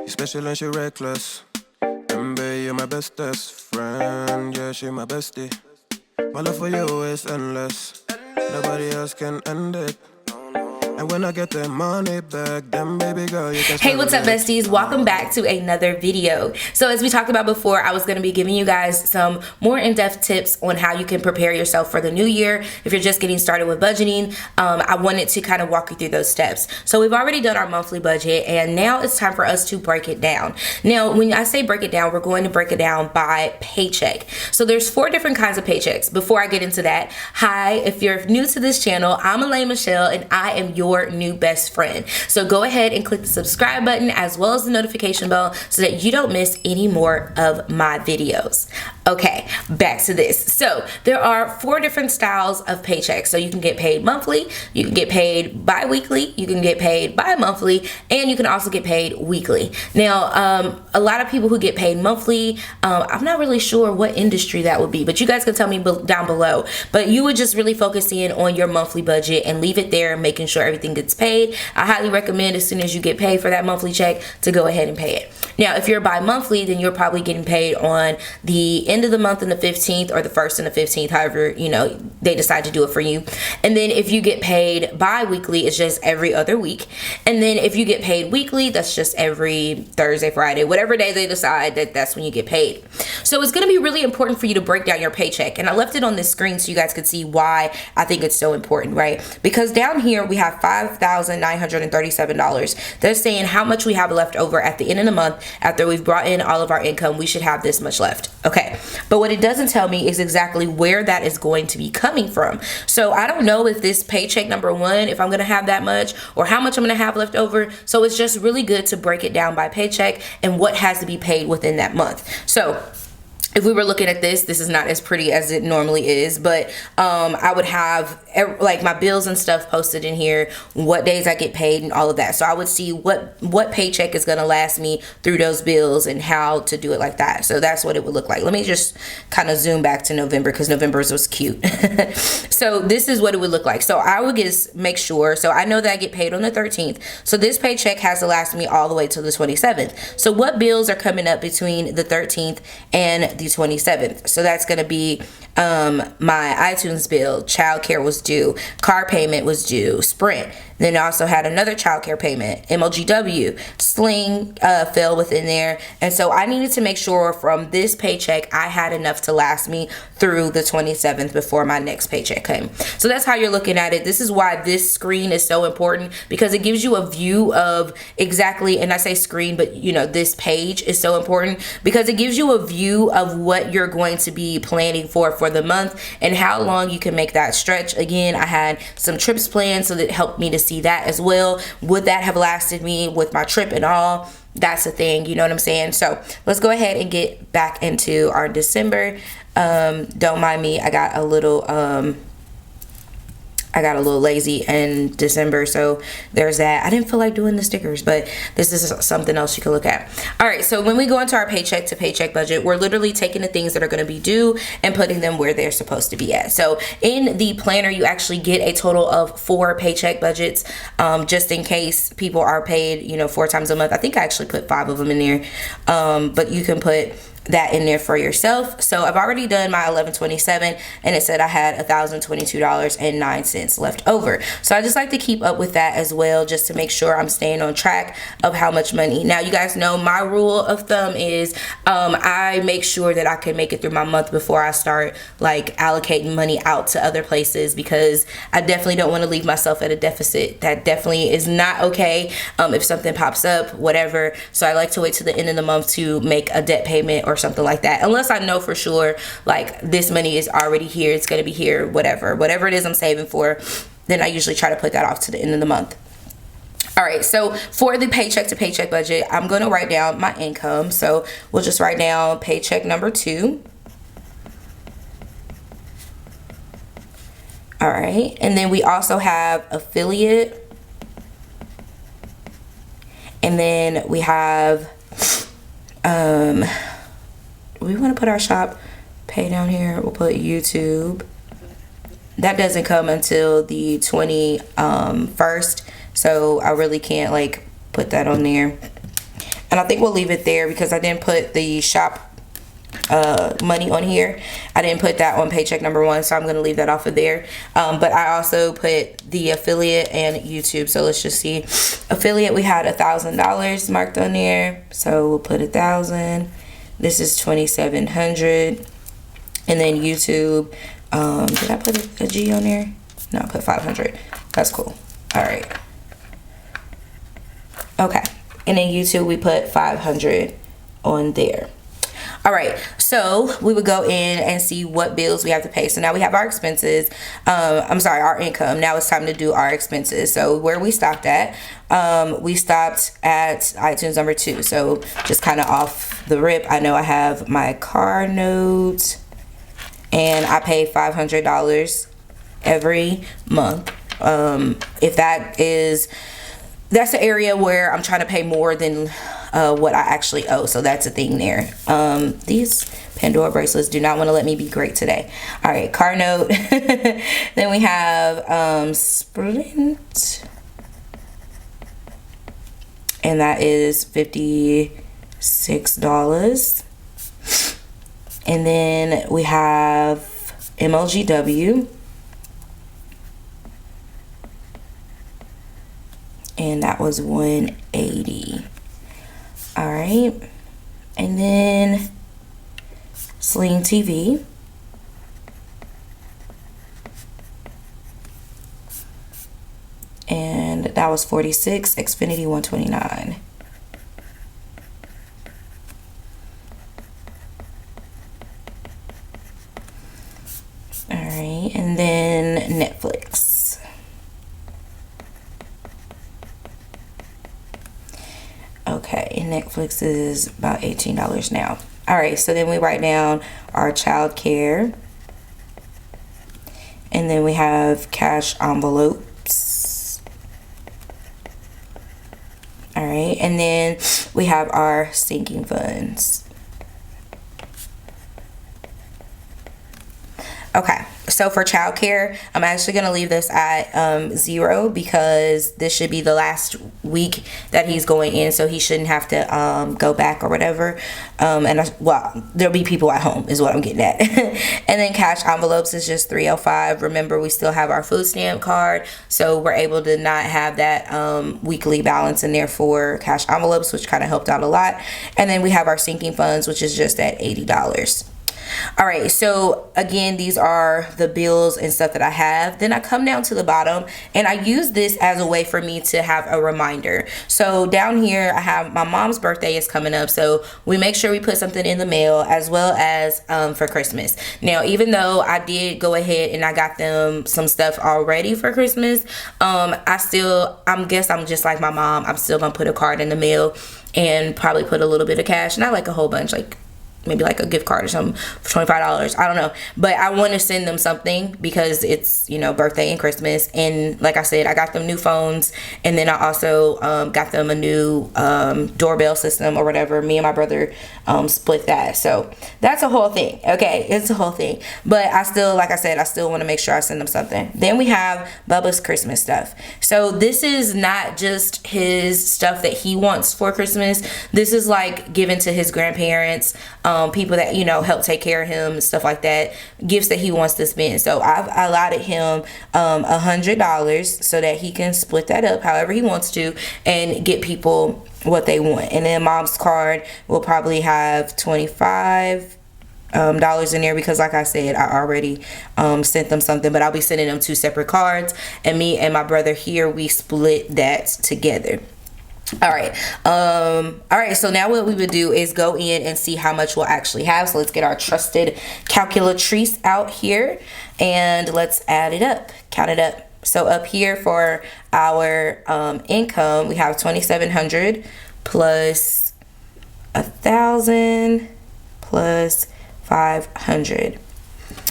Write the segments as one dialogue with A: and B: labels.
A: You special and she reckless. Baby, you're my bestest friend. Yeah, she my bestie. My love for you is endless. Nobody else can end it. And when I get the money back, then baby girl, you can.
B: Hey, what's up, besties? Welcome back to another video. So as we talked about before, I was going to be giving you guys some more in-depth tips on how you can prepare yourself for the new year. If you're just getting started with budgeting, I wanted to kind of walk you through those steps. So we've already done our monthly budget, and now it's time for us to break it down. Now, when I say break it down, we're going to break it down by paycheck. So there's 4 different kinds of paychecks. Before I get into that, hi, if you're new to this channel, I'm Elaine Michelle, and I am your new best friend. So go ahead and click the subscribe button as well as the notification bell so that you don't miss any more of my videos. Okay, back to this. So there are 4 different styles of paychecks. So you can get paid monthly, you can get paid bi-weekly, you can get paid bi-monthly, and you can also get paid weekly. Now, a lot of people who get paid monthly, I'm not really sure what industry that would be, but you guys can tell me down below. But you would just really focus in on your monthly budget and leave it there, making sure everything gets paid. I highly recommend as soon as you get paid for that monthly check to go ahead and pay it. Now, if you're bi-monthly, then you're probably getting paid on the end of the month and the 15th, or the 1st and the 15th, however, you know, they decide to do it for you. And then if you get paid bi-weekly, it's just every other week. And then if you get paid weekly, that's just every Thursday, Friday, whatever day they decide that's when you get paid. So it's going to be really important for you to break down your paycheck. And I left it on this screen so you guys could see why I think it's so important, right? Because down here we have $5,937. They're saying how much we have left over at the end of the month after we've brought in all of our income. We should have this much left. Okay. But what it doesn't tell me is exactly where that is going to be coming from. So I don't know if this paycheck number 1, if I'm going to have that much or how much I'm going to have left over. So it's just really good to break it down by paycheck and what has to be paid within that month. So if we were looking at this is not as pretty as it normally is, but I would have like my bills and stuff posted in here, what days I get paid and all of that. So I would see what paycheck is going to last me through those bills and how to do it like that. So that's what it would look like. Let me just kind of zoom back to November because November's was cute. So this is what it would look like. So I would just make sure, so I know that I get paid on the 13th. So this paycheck has to last me all the way to the 27th. So what bills are coming up between the 13th and the 27th? So that's going to be my iTunes bill, childcare was due, car payment was due, Sprint. Then I also had another childcare payment, MLGW, Sling fell within there. And so I needed to make sure from this paycheck I had enough to last me through the 27th before my next paycheck came. So that's how you're looking at it. This is why this screen is so important, because it gives you a view of exactly, and I say screen, but you know, this page is so important because it gives you a view of what you're going to be planning for the month and how long you can make that stretch. Again, I had some trips planned, so that helped me to see that as well. Would that have lasted me with my trip and all? That's the thing, you know what I'm saying? So let's go ahead and get back into our December. Don't mind me, I got a little lazy in December, so there's that. I didn't feel like doing the stickers, but this is something else you can look at. All right, so when we go into our paycheck to paycheck budget, we're literally taking the things that are going to be due and putting them where they're supposed to be at. So in the planner, you actually get a total of 4 paycheck budgets, just in case people are paid, you know, 4 times a month. I think I actually put 5 of them in there, but you can put that in there for yourself. So I've already done my 11/27, and it said I had $1,022.09 left over. So I just like to keep up with that as well, just to make sure I'm staying on track of how much money. Now, you guys know my rule of thumb is I make sure that I can make it through my month before I start like allocating money out to other places, because I definitely don't want to leave myself at a deficit. That definitely is not okay. If something pops up, whatever. So I like to wait to the end of the month to make a debt payment or something like that, unless I know for sure like this money is already here, it's going to be here, whatever it is I'm saving for, then I usually try to put that off to the end of the month. All right, so for the paycheck to paycheck budget, I'm going to write down my income. So we'll just write down paycheck number 2. All right, and then we also have affiliate, and then we have we want to put our shop pay down here. We'll put YouTube. That doesn't come until the 21st, so I really can't like put that on there. And I think we'll leave it there because I didn't put the shop money on here. I didn't put that on paycheck number 1, so I'm going to leave that off of there. But I also put the affiliate and YouTube. So let's just see. Affiliate, we had $1,000 marked on there, so we'll put 1,000. This is 2,700. And then YouTube, did I put a G on there? No, I put 500. That's cool. All right. Okay. And then YouTube, we put 500 on there. All right, so we would go in and see what bills we have to pay. So now we have our expenses. Our income. Now it's time to do our expenses. So where we stopped at, we stopped at iTunes number 2. So just kind of off the rip, I know I have my car note, and I pay $500 every month. If that's the area where I'm trying to pay more than what I actually owe. So that's a thing there. These Pandora bracelets do not want to let me be great today. All right, car note. Then we have Sprint. And that is $56. And then we have MLGW. And that was $180. All right, and then Sling TV, and that was $46. Xfinity $129. All right, and then Netflix. Okay, Netflix is about $18 now. All right, so then we write down our child care. And then we have cash envelopes. All right, and then we have our sinking funds. Okay, so for childcare, I'm actually going to leave this at 0 because this should be the last week that he's going in, so he shouldn't have to go back or whatever. There'll be people at home is what I'm getting at. And then cash envelopes is just $305. Remember, we still have our food stamp card, so we're able to not have that weekly balance in there for cash envelopes, which kind of helped out a lot. And then we have our sinking funds, which is just at $80. All right, so again, these are the bills and stuff that I have. Then I come down to the bottom, and I use this as a way for me to have a reminder. So down here, I have my mom's birthday is coming up, so we make sure we put something in the mail, as well as for Christmas. Now, even though I did go ahead and I got them some stuff already for Christmas, I'm just like my mom. I'm still gonna put a card in the mail and probably put a little bit of cash, not like a whole bunch, like maybe like a gift card or something for $25. I don't know, but I want to send them something because it's, birthday and Christmas. And like I said, I got them new phones, and then I also got them a new doorbell system or whatever. Me and my brother split that, so that's a whole thing. Okay, it's a whole thing, but I still, like I said, I still want to make sure I send them something. Then we have Bubba's Christmas stuff. So this is not just his stuff that he wants for Christmas. This is like given to his grandparents, people that help take care of him, stuff like that, gifts that he wants to spend. So I've allotted him $100 so that he can split that up however he wants to and get people what they want. And then mom's card will probably have $25 in there because, like I said, I already sent them something, but I'll be sending them 2 separate cards, and me and my brother here, we split that together. All right, so now what we would do is go in and see how much we'll actually have. So let's get our trusted calculatrice out here, and let's add it up, count it up. So up here for our income, we have $2,700 plus 1,000 plus 500.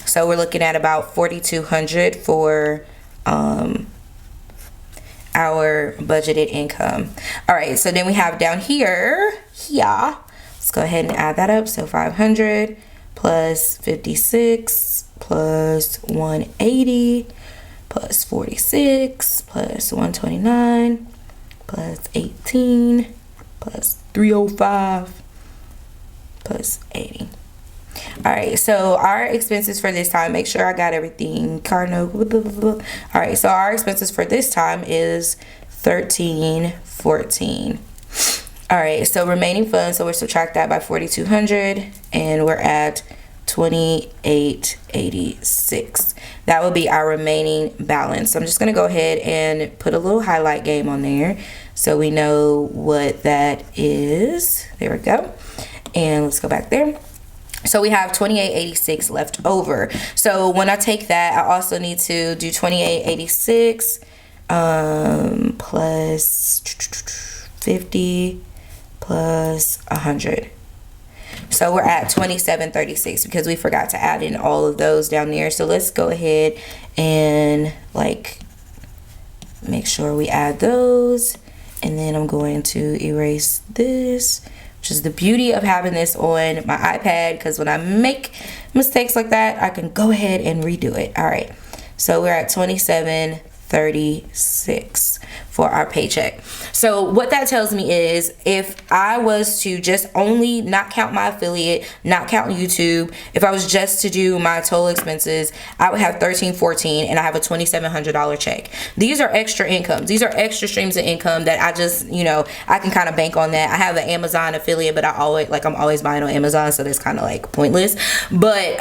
B: So we're looking at about $4,200 for our budgeted income. All right, so then we have down here, let's go ahead and add that up. So 500 plus 56 plus 180 plus 46 plus 129 plus 18 plus 305 plus 80. All right, so our expenses for this time, make sure I got everything, card note, blah, blah, blah, blah. All right, so our expenses for this time is $13.14. All right, so remaining funds, so we'll subtract that by 4,200 and we're at 28.86. That will be our remaining balance. So I'm just gonna go ahead and put a little highlight game on there so we know what that is. There we go. And let's go back there. So we have 28.86 left over. So when I take that, I also need to do 28.86 plus 50 plus 100. So we're at 27.36 because we forgot to add in all of those down there. So let's go ahead and like make sure we add those. And then I'm going to erase this, which is the beauty of having this on my iPad, because when I make mistakes like that, I can go ahead and redo it. All right, so we're at 27.36 for our paycheck. So what that tells me is if I was to just only not count my affiliate, not count YouTube, if I was just to do my total expenses, I would have $13.14 and I have a $2,700 check. These are extra incomes. These are extra streams of income that I just, you know, I can kind of bank on that. I have an Amazon affiliate, but I'm always buying on Amazon, so that's kind of like pointless. But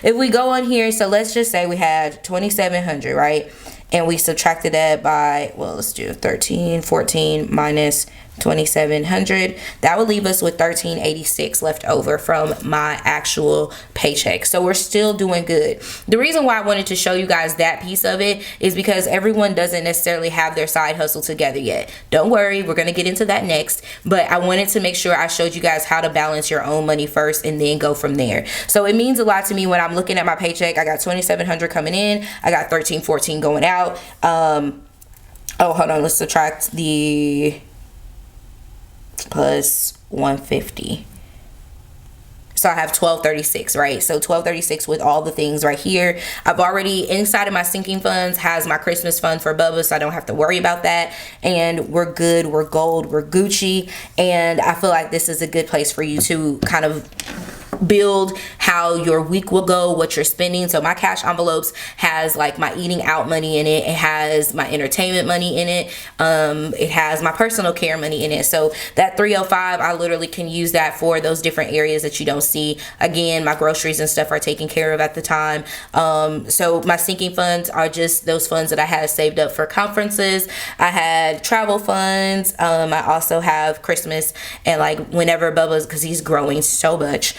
B: if we go on here, so let's just say we had 2,700, right? And we subtracted that by, well, let's do 13.14 minus 2,700. That would leave us with 13.86 left over from my actual paycheck. So we're still doing good. The reason why I wanted to show you guys that piece of it is because everyone doesn't necessarily have their side hustle together yet. Don't worry, we're going to get into that next. But I wanted to make sure I showed you guys how to balance your own money first and then go from there. So it means a lot to me when I'm looking at my paycheck. I got 2,700 coming in. I got 13.14 going out. Oh, hold on. Let's subtract the plus 150. So I have 1236, right? So 1236 with all the things right here. I've already, inside of my sinking funds has my Christmas fund for Bubba, so I don't have to worry about that. And we're good, we're gold, we're Gucci. And I feel like this is a good place for you to kind of build how your week will go, what you're spending. So my cash envelopes has like my eating out money in it. It has my entertainment money in it. It has my personal care money in it. So that 305, I literally can use that for those different areas that you don't see. Again, my groceries and stuff are taken care of at the time. So my sinking funds are just those funds that I had saved up for conferences. I had travel funds. I also have Christmas and like whenever Bubba's, because he's growing so much,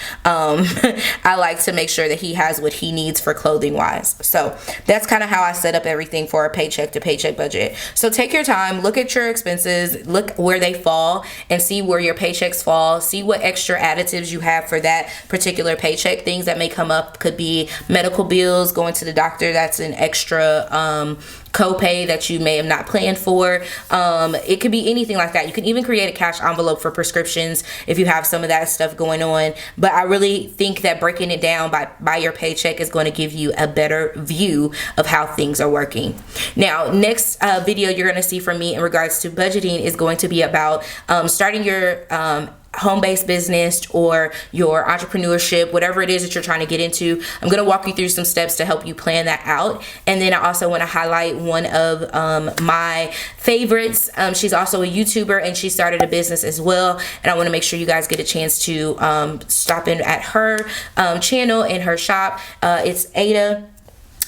B: I like to make sure that he has what he needs for clothing wise. So that's kind of how I set up everything for a paycheck to paycheck budget. So take your time, look at your expenses, look where they fall and see where your paychecks fall, see what extra additives you have for that particular paycheck. Things that may come up could be medical bills, going to the doctor, that's an extra copay that you may have not planned for. It could be anything like that. You can even create a cash envelope for prescriptions if you have some of that stuff going on. But I really think that breaking it down by your paycheck is going to give you a better view of how things are working. Now, next video you're going to see from me in regards to budgeting is going to be about starting your home-based business or your entrepreneurship, whatever it is that you're trying to get into. I'm going to walk you through some steps to help you plan that out. And then I also want to highlight one of my favorites. She's also a YouTuber and she started a business as well. And I want to make sure you guys get a chance to stop in at her channel and her shop. It's Ada.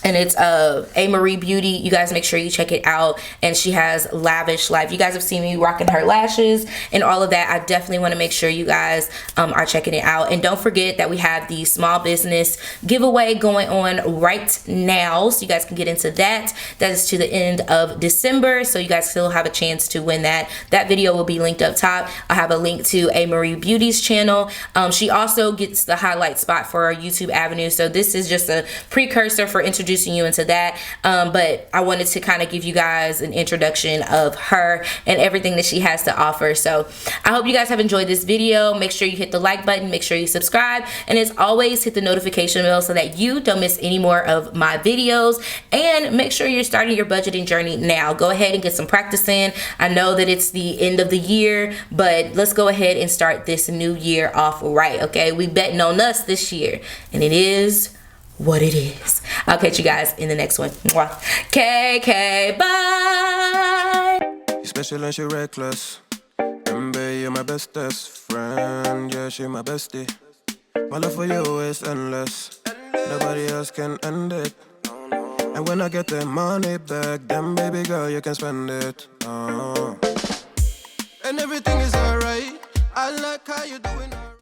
B: And it's A Marie Beauty. You guys make sure you check it out. And she has lavish life. You guys have seen me rocking her lashes and all of that. I definitely want to make sure you guys are checking it out. And don't forget that we have the small business giveaway going on right now. So you guys can get into that. That is to the end of December. So you guys still have a chance to win that. That video will be linked up top. I have a link to A Marie Beauty's channel. She also gets the highlight spot for our YouTube avenue. So this is just a precursor for introducing introducing you into that. But I wanted to kind of give you guys an introduction of her and everything that she has to offer. So I hope you guys have enjoyed this video. Make sure you hit the like button, make sure you subscribe, and as always, hit the notification bell so that you don't miss any more of my videos. And make sure you're starting your budgeting journey now. Go ahead and get some practice in. I know that it's the end of the year, but let's go ahead and start this new year off right, okay? We betting on us this year, and it is what it is. I'll catch you guys in the next one. Mwah. KK, bye.
A: You special and she reckless. Remember, you're my bestest friend. Yeah, she my bestie. My love for you is endless. Nobody else can end it. And when I get the money back, then baby girl, you can spend it. And everything is alright. I like how you doing.